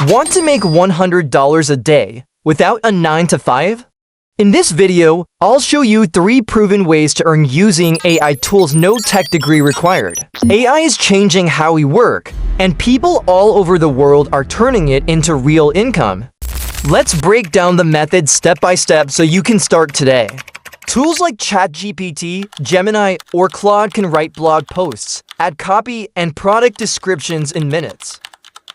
Want to make $100 a day without a 9 to 5? In this video, I'll show you 3 proven ways to earn using AI tools, no tech degree required. AI is changing how we work, and people all over the world are turning it into real income. Let's break down the method step by step so you can start today. Tools like ChatGPT, Gemini, or Claude can write blog posts, add copy, and product descriptions in minutes.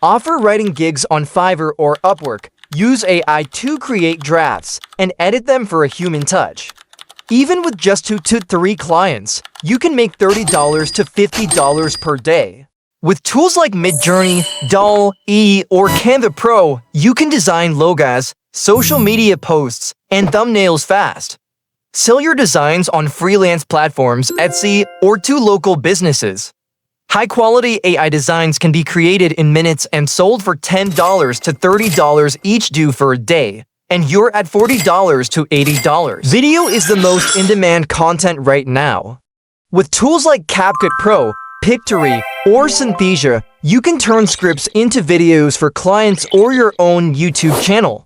Offer writing gigs on Fiverr or Upwork. Use AI to create drafts and edit them for a human touch. Even with just 2 to 3 clients, you can make $30 to $50 per day. With tools like Midjourney, DALL-E, or Canva Pro, you can design logos, social media posts, and thumbnails fast. Sell your designs on freelance platforms, Etsy, or to local businesses. High-quality AI designs can be created in minutes and sold for $10 to $30 each due for a day, and you're at $40 to $80. Video is the most in-demand content right now. With tools like CapCut Pro, Pictory, or Synthesia, you can turn scripts into videos for clients or your own YouTube channel.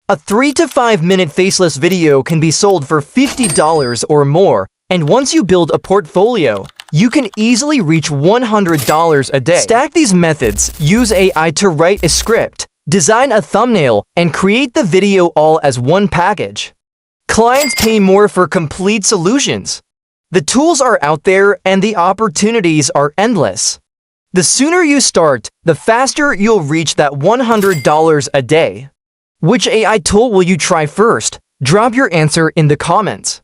A 3 to 5 minute faceless video can be sold for $50 or more, and once you build a portfolio, you can easily reach $100 a day. Stack these methods, use AI to write a script, design a thumbnail, and create the video all as one package. Clients pay more for complete solutions. The tools are out there and the opportunities are endless. The sooner you start, the faster you'll reach that $100 a day. Which AI tool will you try first? Drop your answer in the comments.